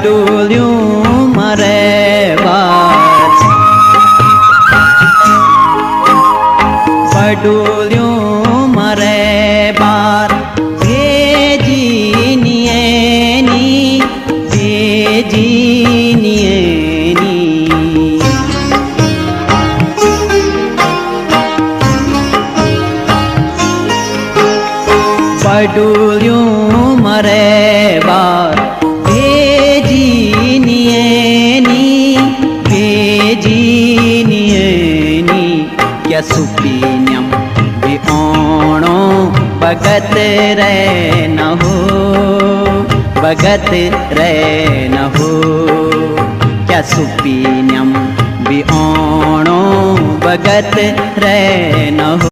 बडूल्यूं मरे बार बडूल्यूं मरे बार भेजीनिएनी भेजीनिएनी बडूल्यूं मरे बार भेजीनिएनी भेजीनिएनी क्या सुपीन्यम बिओणो भगत रे न हो भगत रे न हो क्या सुपीन्यम बिओणो भगत रे न हो।